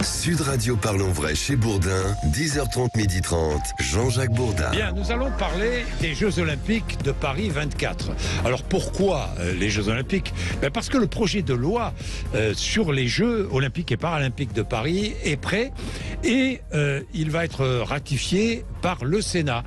Sud Radio Parlons Vrai chez Bourdin, 10h30, 12h30, Jean-Jacques Bourdin. Bien, nous allons parler des Jeux Olympiques de Paris 24. Alors pourquoi les Jeux Olympiques ? Parce que le projet de loi sur les Jeux Olympiques et Paralympiques de Paris est prêt et il va être ratifié par le Sénat,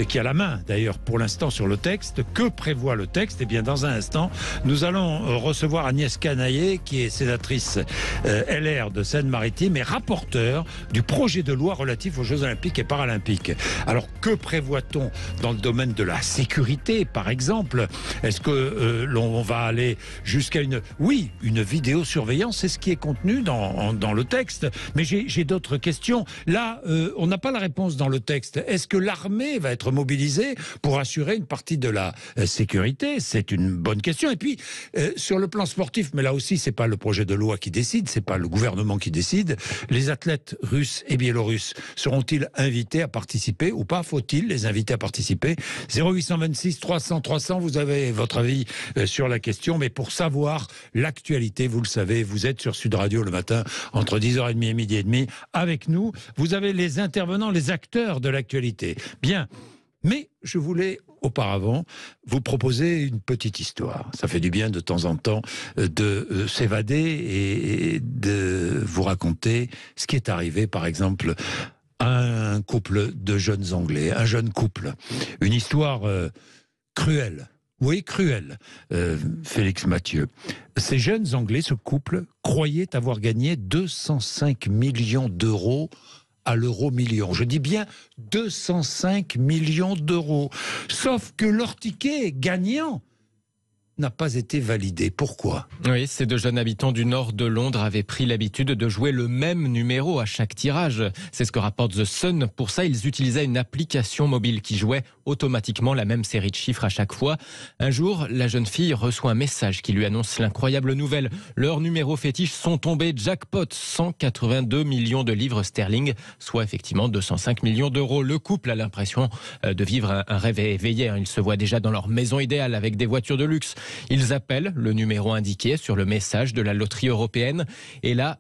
qui a la main d'ailleurs pour l'instant sur le texte. Que prévoit le texte ? Eh bien, dans un instant, nous allons recevoir Agnès Canayer, qui est sénatrice LR de Seine-Maritime et rapporteur du projet de loi relatif aux Jeux Olympiques et Paralympiques. Alors, que prévoit-on dans le domaine de la sécurité, par exemple ? Est-ce que l'on va aller jusqu'à une vidéosurveillance ? C'est ce qui est contenu dans le texte. Mais j'ai d'autres questions. Là, on n'a pas la réponse dans le texte. Est-ce que l'armée va être mobilisée pour assurer une partie de la sécurité ? C'est une bonne question. Et puis, sur le plan sportif, mais là aussi, c'est pas le projet de loi qui décide, c'est pas le gouvernement qui décide. Les athlètes russes et biélorusses seront-ils invités à participer ou pas ? Faut-il les inviter à participer ? 0826 300 300, vous avez votre avis sur la question. Mais pour savoir l'actualité, vous le savez, vous êtes sur Sud Radio le matin entre 10h30 et midi et demi. Avec nous, vous avez les intervenants, les acteurs de l'actualité. Bien. Mais je voulais auparavant vous proposer une petite histoire. Ça fait du bien de temps en temps de s'évader et de vous raconter ce qui est arrivé, par exemple, à un couple de jeunes Anglais, un jeune couple. Une histoire cruelle. Oui, cruelle, Félix Mathieu. Ces jeunes Anglais, ce couple, croyaient avoir gagné 205 millions d'euros à l'euro million. Je dis bien 205 millions d'euros. Sauf que leur ticket gagnant n'a pas été validé. Pourquoi ? Oui, ces deux jeunes habitants du nord de Londres avaient pris l'habitude de jouer le même numéro à chaque tirage. C'est ce que rapporte The Sun. Pour ça, ils utilisaient une application mobile qui jouait automatiquement la même série de chiffres à chaque fois. Un jour, la jeune fille reçoit un message qui lui annonce l'incroyable nouvelle. Leurs numéros fétiches sont tombés jackpot, 182 millions de livres sterling, soit effectivement 205 millions d'euros. Le couple a l'impression de vivre un rêve éveillé. Ils se voient déjà dans leur maison idéale avec des voitures de luxe. Ils appellent le numéro indiqué sur le message de la loterie européenne et là,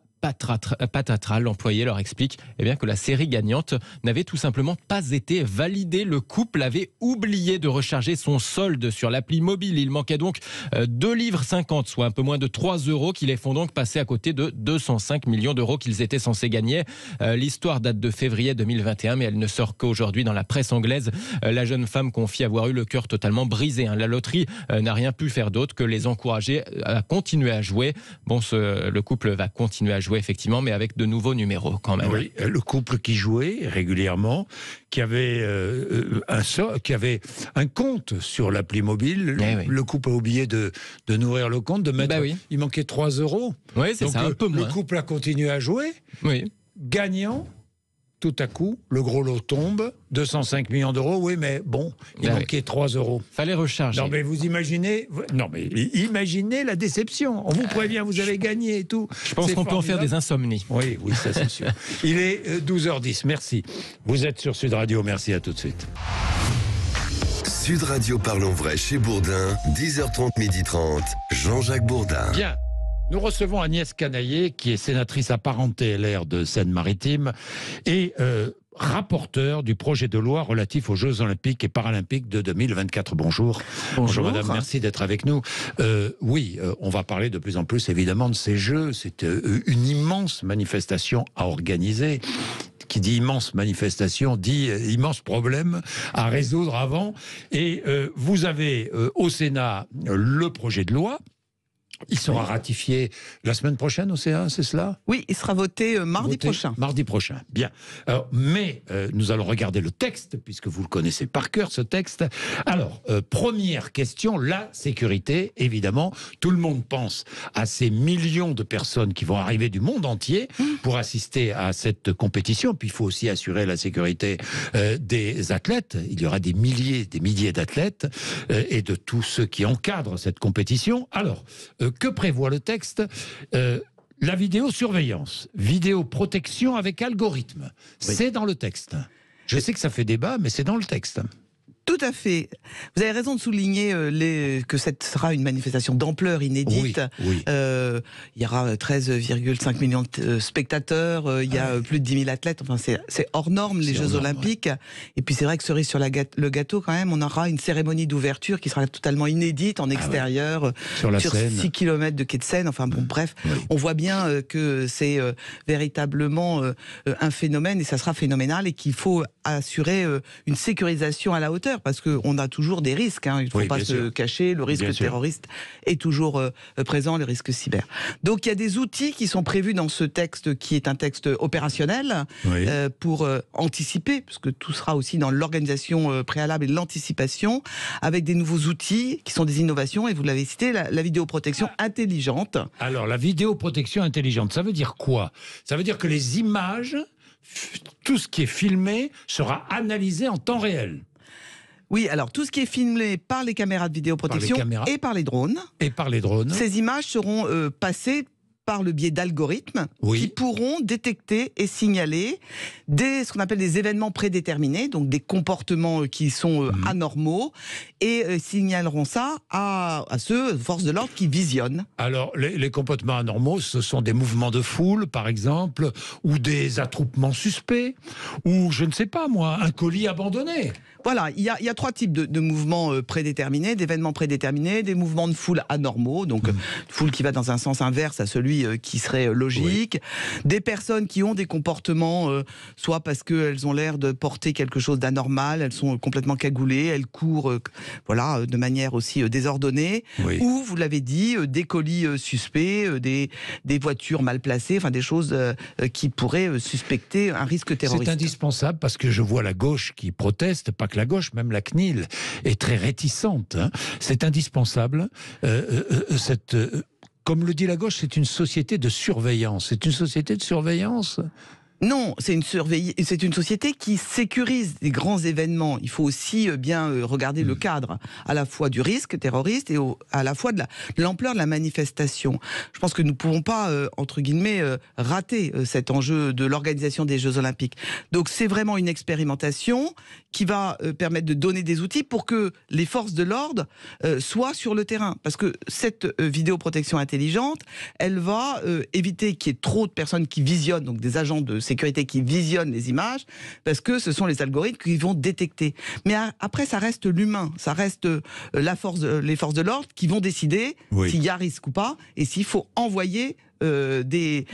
patatras, l'employé leur explique que la série gagnante n'avait tout simplement pas été validée. Le couple avait oublié de recharger son solde sur l'appli mobile. Il manquait donc 2,50 livres, soit un peu moins de 3 euros, qui les font donc passer à côté de 205 millions d'euros qu'ils étaient censés gagner. L'histoire date de février 2021, mais elle ne sort qu'aujourd'hui dans la presse anglaise. La jeune femme confie avoir eu le cœur totalement brisé. La loterie n'a rien pu faire d'autre que les encourager à continuer à jouer. Le couple va continuer à jouer effectivement, mais avec de nouveaux numéros quand même. Oui, le couple qui jouait régulièrement, qui avait un compte sur l'appli mobile. Le couple a oublié de nourrir le compte, de mettre. Il manquait 3 euros. Oui, c'est ça, un peu moins. Le couple a continué à jouer. Oui. Gagnant. Tout à coup, le gros lot tombe, 205 millions d'euros, oui, mais bon, il manquait 3 euros. Fallait recharger. Non, mais vous imaginez, imaginez la déception. On vous prévient, vous avez gagné et tout. Je pense qu'on peut en faire des insomnies. Oui, ça c'est sûr. Il est 12h10, merci. Vous êtes sur Sud Radio, merci, à tout de suite. Sud Radio Parlons Vrai chez Bourdin, 10h30, 12h30, Jean-Jacques Bourdin. Bien. Nous recevons Agnès Canayer, qui est sénatrice apparentée LR de Seine-Maritime et rapporteur du projet de loi relatif aux Jeux Olympiques et Paralympiques de 2024. Bonjour. Bonjour madame, merci d'être avec nous. On va parler de plus en plus évidemment de ces Jeux. C'est une immense manifestation à organiser. Qui dit immense manifestation, dit immense problème à résoudre avant. Et vous avez au Sénat le projet de loi. Il sera ratifié la semaine prochaine au Sénat, c'est cela ? Oui, il sera voté mardi prochain. Mardi prochain, bien. Alors, mais nous allons regarder le texte, puisque vous le connaissez par cœur, ce texte. Alors, première question, la sécurité, évidemment. Tout le monde pense à ces millions de personnes qui vont arriver du monde entier pour assister à cette compétition. Puis il faut aussi assurer la sécurité des athlètes. Il y aura des milliers d'athlètes et de tous ceux qui encadrent cette compétition. Alors, que prévoit le texte ? La vidéosurveillance, vidéoprotection avec algorithme. Oui. C'est dans le texte. Je sais que ça fait débat, mais c'est dans le texte. Tout à fait. Vous avez raison de souligner que cette sera une manifestation d'ampleur inédite. Oui. Il y aura 13,5 millions de spectateurs, il y a plus de 10 000 athlètes. Enfin, c'est hors norme, les Jeux Olympiques. Ouais. Et puis c'est vrai que cerise sur le gâteau, quand même, on aura une cérémonie d'ouverture qui sera totalement inédite, en extérieur, sur 6 km de quai de Seine. Enfin bon, bref, on voit bien que c'est véritablement un phénomène, et ça sera phénoménal, et qu'il faut assurer une sécurisation à la hauteur, parce qu'on a toujours des risques, hein. Il ne faut pas se cacher, le risque terroriste est toujours présent, le risque cyber. Donc il y a des outils qui sont prévus dans ce texte, qui est un texte opérationnel, pour anticiper, parce que tout sera aussi dans l'organisation préalable et l'anticipation, avec des nouveaux outils qui sont des innovations, et vous l'avez cité, la vidéoprotection intelligente. Alors la vidéoprotection intelligente, ça veut dire quoi? Ça veut dire que les images, tout ce qui est filmé sera analysé en temps réel. Oui, alors tout ce qui est filmé par les caméras de vidéoprotection et par les drones. Ces images seront passées par le biais d'algorithmes qui pourront détecter et signaler ce qu'on appelle des événements prédéterminés, donc des comportements qui sont anormaux, et signaleront ça à ceux, forces de l'ordre, qui visionnent. Alors, les comportements anormaux, ce sont des mouvements de foule, par exemple, ou des attroupements suspects, ou, je ne sais pas moi, un colis abandonné. Voilà, il y a 3 types de mouvements prédéterminés, d'événements prédéterminés, des mouvements de foule anormaux, donc une foule qui va dans un sens inverse à celui qui serait logique, des personnes qui ont des comportements, soit parce qu'elles ont l'air de porter quelque chose d'anormal, elles sont complètement cagoulées, elles courent de manière aussi désordonnée, ou, vous l'avez dit, des colis suspects, des voitures mal placées, enfin des choses qui pourraient suspecter un risque terroriste. C'est indispensable, parce que je vois la gauche qui proteste, pas que la gauche, même la CNIL est très réticente. Hein. C'est indispensable. Comme le dit la gauche, c'est une société de surveillance. C'est une société de surveillance ? Non, c'est une société qui sécurise les grands événements. Il faut aussi bien regarder le cadre, à la fois du risque terroriste et à la fois de l'ampleur de la manifestation. Je pense que nous ne pouvons pas, entre guillemets, rater cet enjeu de l'organisation des Jeux Olympiques. Donc c'est vraiment une expérimentation qui va permettre de donner des outils pour que les forces de l'ordre soient sur le terrain. Parce que cette vidéoprotection intelligente, elle va éviter qu'il y ait trop de personnes qui visionnent, donc des agents de sécurité qui visionnent les images, parce que ce sont les algorithmes qui vont détecter. Mais après, ça reste l'humain, ça reste les forces de l'ordre qui vont décider s'il y a risque ou pas, et s'il faut envoyer des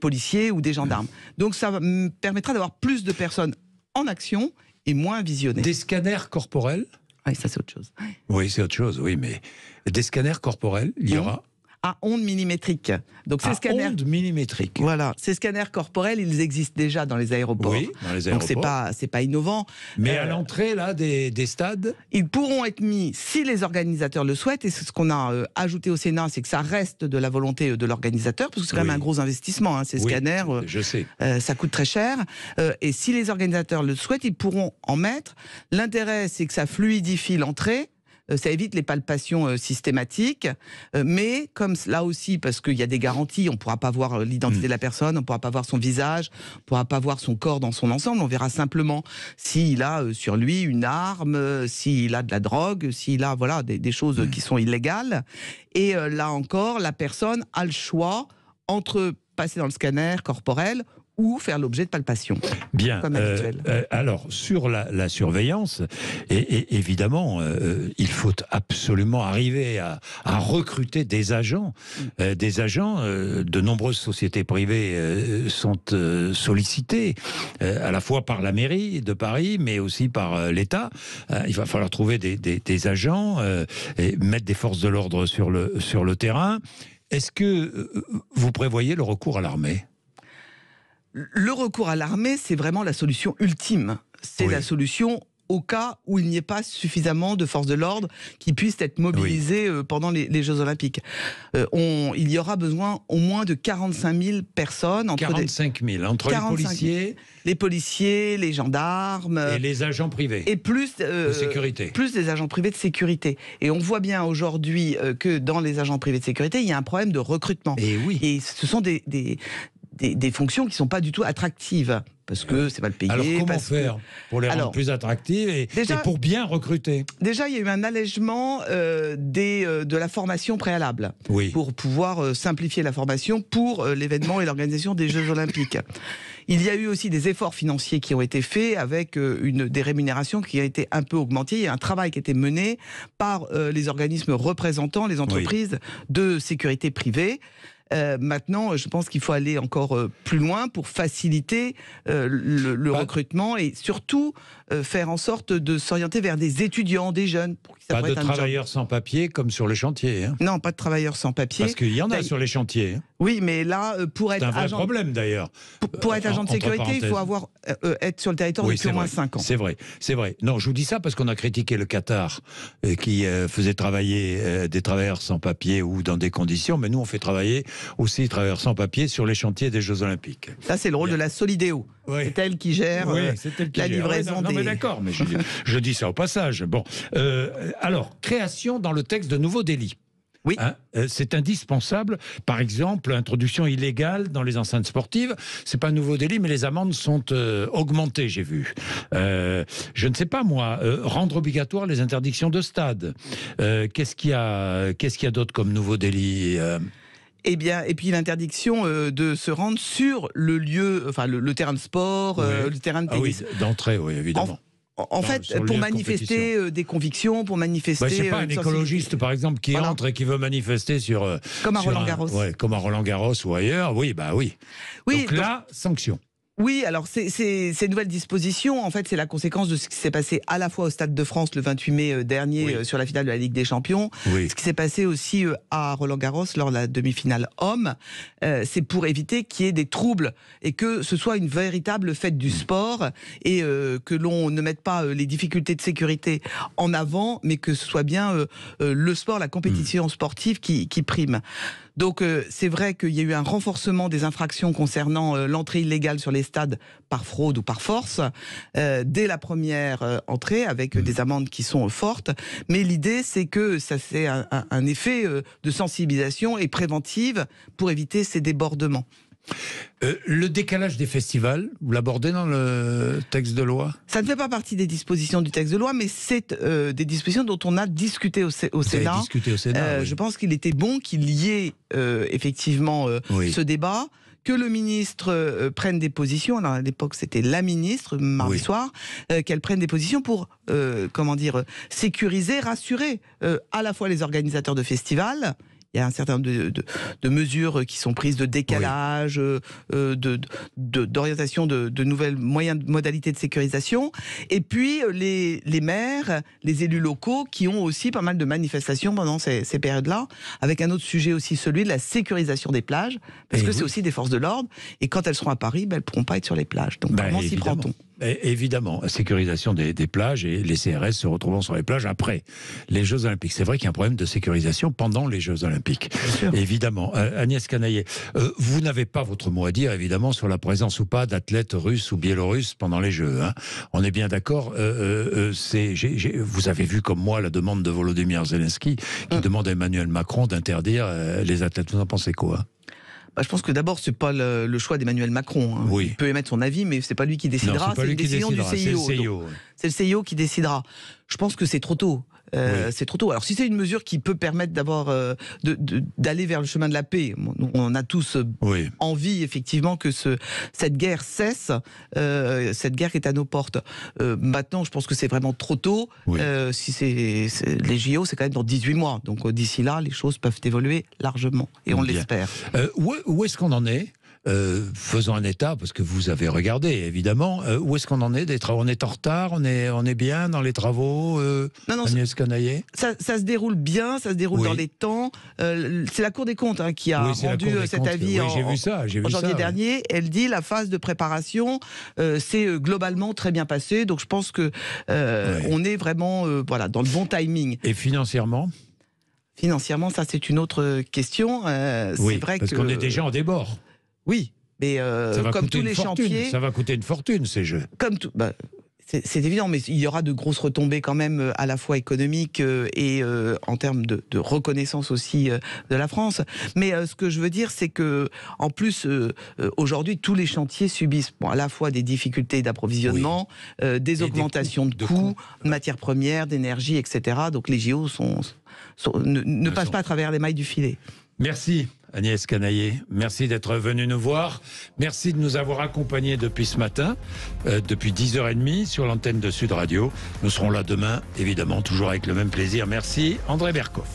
policiers ou des gendarmes. Donc ça permettra d'avoir plus de personnes en action et moins visionnées. Des scanners corporels ? Oui, ça c'est autre chose. Oui, c'est autre chose, oui, mais des scanners corporels, il y aura ? À ondes millimétriques. Donc ces scanners, ondes millimétriques. Voilà, ces scanners corporels, ils existent déjà dans les aéroports. Oui, dans les aéroports. Donc c'est pas innovant. Mais à l'entrée là des stades, ils pourront être mis si les organisateurs le souhaitent. Et c'est ce qu'on a ajouté au Sénat, c'est que ça reste de la volonté de l'organisateur, parce que c'est quand même un gros investissement. Hein, ces scanners, je sais. Ça coûte très cher. Et si les organisateurs le souhaitent, ils pourront en mettre. L'intérêt, c'est que ça fluidifie l'entrée. Ça évite les palpations systématiques, mais comme là aussi, parce qu'il y a des garanties, on ne pourra pas voir l'identité de la personne, on ne pourra pas voir son visage, on ne pourra pas voir son corps dans son ensemble, on verra simplement s'il a sur lui une arme, s'il a de la drogue, s'il a des choses qui sont illégales. Et là encore, la personne a le choix entre passer dans le scanner corporel ou faire l'objet de palpations. Bien. Comme habituel. Alors, sur la surveillance, et évidemment, il faut absolument arriver à recruter des agents. De nombreuses sociétés privées sont sollicitées, à la fois par la mairie de Paris, mais aussi par l'État. Il va falloir trouver des agents et mettre des forces de l'ordre sur le terrain. Est-ce que vous prévoyez le recours à l'armée ? Le recours à l'armée, c'est vraiment la solution ultime. C'est la solution au cas où il n'y ait pas suffisamment de forces de l'ordre qui puissent être mobilisées pendant les Jeux Olympiques. Il y aura besoin au moins de 45 000 personnes. 45 000, entre les policiers, les gendarmes... Et les agents privés. Et plus de sécurité. Plus des agents privés de sécurité. Et on voit bien aujourd'hui que dans les agents privés de sécurité, il y a un problème de recrutement. Et oui. Et ce sont des des fonctions qui ne sont pas du tout attractives. Parce que c'est mal payé. Alors comment faire pour les rendre plus attractives et pour bien recruter? Déjà, il y a eu un allègement de la formation préalable pour pouvoir simplifier la formation pour l'événement et l'organisation des Jeux Olympiques. Il y a eu aussi des efforts financiers qui ont été faits avec des rémunérations qui ont été un peu augmentées. Il y a un travail qui a été mené par les organismes représentants les entreprises de sécurité privée. Maintenant, je pense qu'il faut aller encore plus loin pour faciliter le recrutement et surtout faire en sorte de s'orienter vers des étudiants, des jeunes. Pour pas de travailleurs sans papier comme sur les chantiers. Hein. Non, pas de travailleurs sans papier. Parce qu'il y en a sur les chantiers. Hein. Oui, mais là, pour être agent... C'est un vrai problème d'ailleurs. Pour être agent de sécurité, il faut être sur le territoire depuis au moins 5 ans. C'est vrai, c'est vrai. Non, je vous dis ça parce qu'on a critiqué le Qatar qui faisait travailler des travailleurs sans papier ou dans des conditions, mais nous on fait travailler aussi travailleurs sans papier sur les chantiers des Jeux Olympiques. Ça, c'est le rôle de la Solidéo. Oui. C'est elle qui gère la livraison des... Non, mais d'accord, mais je dis ça au passage. Bon, alors, création dans le texte de nouveaux délits. Oui. Hein, c'est indispensable. Par exemple, introduction illégale dans les enceintes sportives. C'est pas un nouveau délit, mais les amendes sont augmentées, j'ai vu. Je ne sais pas, moi, rendre obligatoire les interdictions de stade. Qu'est-ce qu'il y a d'autre comme nouveau délit Eh bien, et puis l'interdiction de se rendre sur le lieu, enfin le terrain de sport, le terrain de tennis. Ah oui, d'entrée, oui, évidemment. En fait, pour manifester des convictions, pour manifester... je sais pas, un écologiste, par exemple, qui entre et qui veut manifester sur... Comme à Roland-Garros. Comme à Roland-Garros ou ailleurs, oui. Donc là, sanction. Oui, alors ces nouvelles dispositions, en fait, c'est la conséquence de ce qui s'est passé à la fois au Stade de France le 28 mai dernier sur la finale de la Ligue des Champions, ce qui s'est passé aussi à Roland-Garros lors de la demi-finale homme. C'est pour éviter qu'il y ait des troubles et que ce soit une véritable fête du sport et que l'on ne mette pas les difficultés de sécurité en avant, mais que ce soit bien le sport, la compétition sportive qui prime. Donc c'est vrai qu'il y a eu un renforcement des infractions concernant l'entrée illégale sur les stades par fraude ou par force dès la première entrée avec des amendes qui sont fortes. Mais l'idée c'est que ça c'est un effet de sensibilisation et préventive pour éviter ces débordements. Le décalage des festivals, vous l'abordez dans le texte de loi? Ça ne fait pas partie des dispositions du texte de loi, mais c'est des dispositions dont on a discuté au Sénat. Je pense qu'il était bon qu'il y ait effectivement ce débat, que le ministre prenne des positions. Alors à l'époque c'était la ministre, mardi soir, qu'elle prenne des positions pour sécuriser, rassurer à la fois les organisateurs de festivals. Il y a un certain nombre de mesures qui sont prises de décalage, d'orientation de nouvelles modalités de sécurisation. Et puis les maires, les élus locaux qui ont aussi pas mal de manifestations pendant ces périodes-là, avec un autre sujet aussi, celui de la sécurisation des plages, parce que c'est aussi des forces de l'ordre. Et quand elles seront à Paris, elles ne pourront pas être sur les plages. Donc comment s'y prend-on ? Évidemment, la sécurisation des plages et les CRS se retrouvant sur les plages après les Jeux Olympiques. C'est vrai qu'il y a un problème de sécurisation pendant les Jeux Olympiques. Évidemment. Agnès Canaillet, vous n'avez pas votre mot à dire, évidemment, sur la présence ou pas d'athlètes russes ou biélorusses pendant les Jeux. Hein. On est bien d'accord. Vous avez vu comme moi la demande de Volodymyr Zelensky qui demande à Emmanuel Macron d'interdire les athlètes. Vous en pensez quoi ? Je pense que d'abord, c'est pas le choix d'Emmanuel Macron. Hein. Il peut émettre son avis, mais c'est pas lui qui décidera. C'est une décision du CIO. C'est le CIO qui décidera. Je pense que c'est trop tôt. C'est trop tôt. Alors si c'est une mesure qui peut permettre d'aller vers le chemin de la paix, on a tous envie effectivement que cette guerre cesse, cette guerre qui est à nos portes. Maintenant, je pense que c'est vraiment trop tôt. Si les JO, c'est quand même dans 18 mois. Donc d'ici là, les choses peuvent évoluer largement et on l'espère. Où est-ce qu'on en est ? Faisons un état, parce que vous avez regardé, évidemment. Où est-ce qu'on en est des travaux? On est en retard? On est bien dans les travaux, Agnès Canaillet? Ça se déroule bien, ça se déroule dans les temps. C'est la Cour des comptes qui a rendu cet avis en janvier dernier. Elle dit la phase de préparation s'est globalement très bien passée. Donc je pense que on est vraiment dans le bon timing. Et financièrement? Financièrement, ça c'est une autre question. C'est vrai parce qu'on est déjà en débord. Oui, mais comme tous les chantiers... Ça va coûter une fortune, ces Jeux. Comme tout... C'est évident, mais il y aura de grosses retombées quand même, à la fois économiques et en termes de reconnaissance aussi de la France. Mais ce que je veux dire, c'est que en plus, aujourd'hui, tous les chantiers subissent à la fois des difficultés d'approvisionnement, des augmentations de coûts, de matières premières, d'énergie, etc. Donc les JO ne passent pas à travers les mailles du filet. Merci Agnès Canaillé, merci d'être venue nous voir, merci de nous avoir accompagnés depuis ce matin, depuis 10h30 sur l'antenne de Sud Radio. Nous serons là demain, évidemment, toujours avec le même plaisir. Merci André Berkoff.